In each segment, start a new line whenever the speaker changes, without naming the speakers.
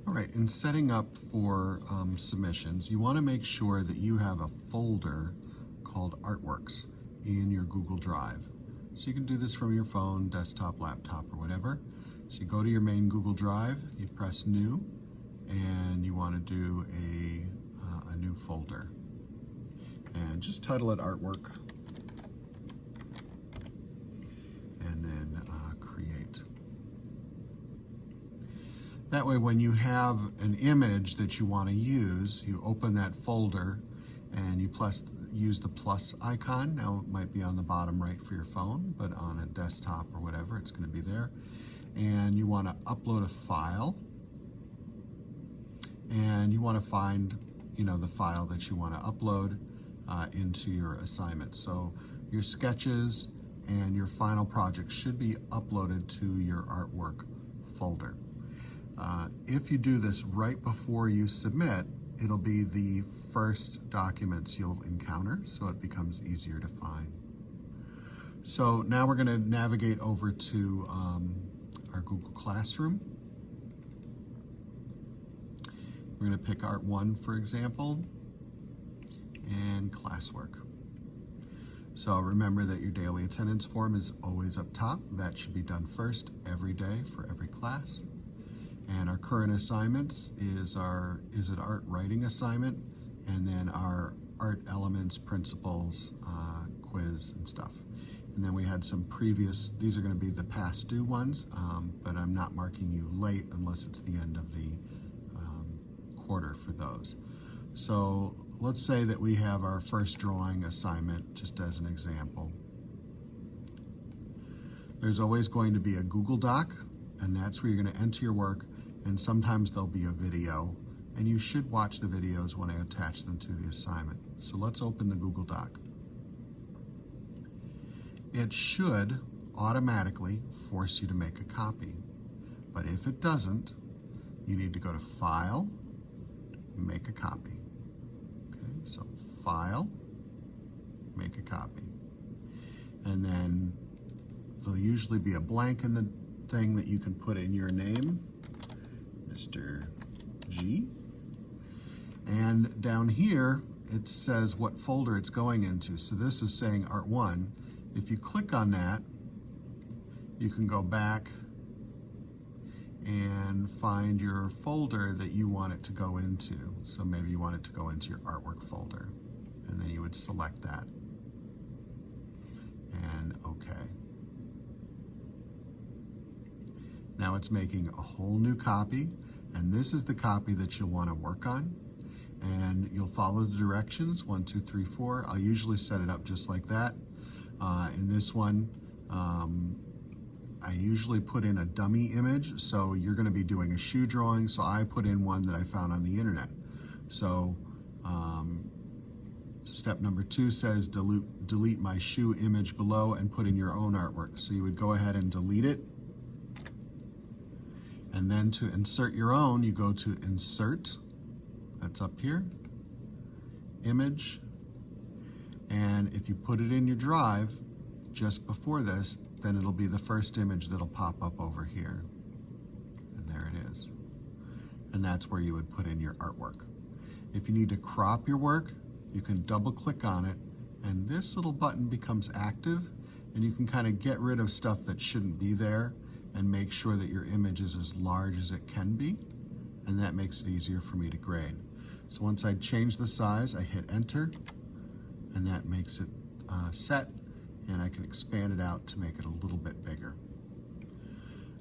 All right, in setting up for submissions, you want to make sure that you have a folder called Artworks in your Google Drive. So you can do this from your phone, desktop, laptop, or whatever. So you go to your main Google Drive, you press New, and you want to do a new folder. And just title it Artwork, and then Create. That way, when you have an image that you want to use, you open that folder and you use the plus icon. Now it might be on the bottom right for your phone, but on a desktop or whatever, it's going to be there. And you want to upload a file, and you want to find, the file that you want to upload into your assignment. So your sketches and your final project should be uploaded to your artwork folder. If you do this right before you submit, it'll be the first documents you'll encounter, so it becomes easier to find. So now we're going to navigate over to our Google Classroom. We're going to pick Art 1, for example, and Classwork. So remember that your daily attendance form is always up top. That should be done first every day for every class. And our current assignments is our Is It Art writing assignment, and then our art elements, principles, quiz and stuff. And then we had some previous, these are going to be the past due ones, but I'm not marking you late unless it's the end of the quarter for those. So let's say that we have our first drawing assignment, just as an example. There's always going to be a Google Doc, and that's where you're going to enter your work, and sometimes there'll be a video, and you should watch the videos when I attach them to the assignment. So let's open the Google Doc. It should automatically force you to make a copy, but if it doesn't, you need to go to File, Make a Copy. Okay, so File, Make a Copy. And then there'll usually be a blank in the thing that you can put in your name, Mr. G. And down here, it says what folder it's going into. So this is saying Art 1. If you click on that, you can go back and find your folder that you want it to go into. So maybe you want it to go into your artwork folder, and then you would select that. And OK. Now it's making a whole new copy, and this is the copy that you'll want to work on. And you'll follow the directions, 1, 2, 3, 4. I'll usually set it up just like that. In this one, I usually put in a dummy image, so you're going to be doing a shoe drawing, so I put in one that I found on the internet. So step number 2 says delete my shoe image below and put in your own artwork. So you would go ahead and delete it. And then to insert your own, you go to Insert, that's up here, Image, and if you put it in your drive just before this, then it'll be the first image that'll pop up over here. And there it is. And that's where you would put in your artwork. If you need to crop your work, you can double click on it, and this little button becomes active, and you can kind of get rid of stuff that shouldn't be there and make sure that your image is as large as it can be, and that makes it easier for me to grade. So once I change the size, I hit Enter, and that makes it set, and I can expand it out to make it a little bit bigger.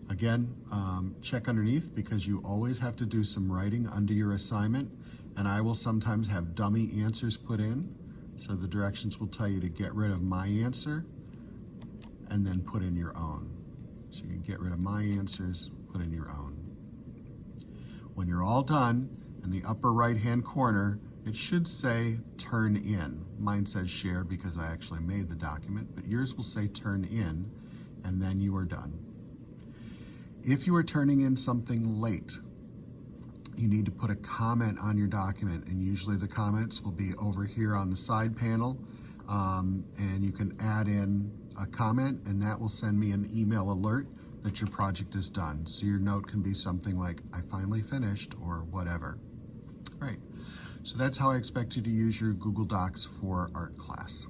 Again, check underneath, because you always have to do some writing under your assignment, and I will sometimes have dummy answers put in, so the directions will tell you to get rid of my answer and then put in your own. So you can get rid of my answers, put in your own. When you're all done, in the upper right-hand corner, it should say Turn In. Mine says Share because I actually made the document, but yours will say Turn In, and then you are done. If you are turning in something late, you need to put a comment on your document, and usually the comments will be over here on the side panel, and you can add in a comment, and that will send me an email alert that your project is done. So your note can be something like, I finally finished, or whatever. Right. So that's how I expect you to use your Google Docs for art class.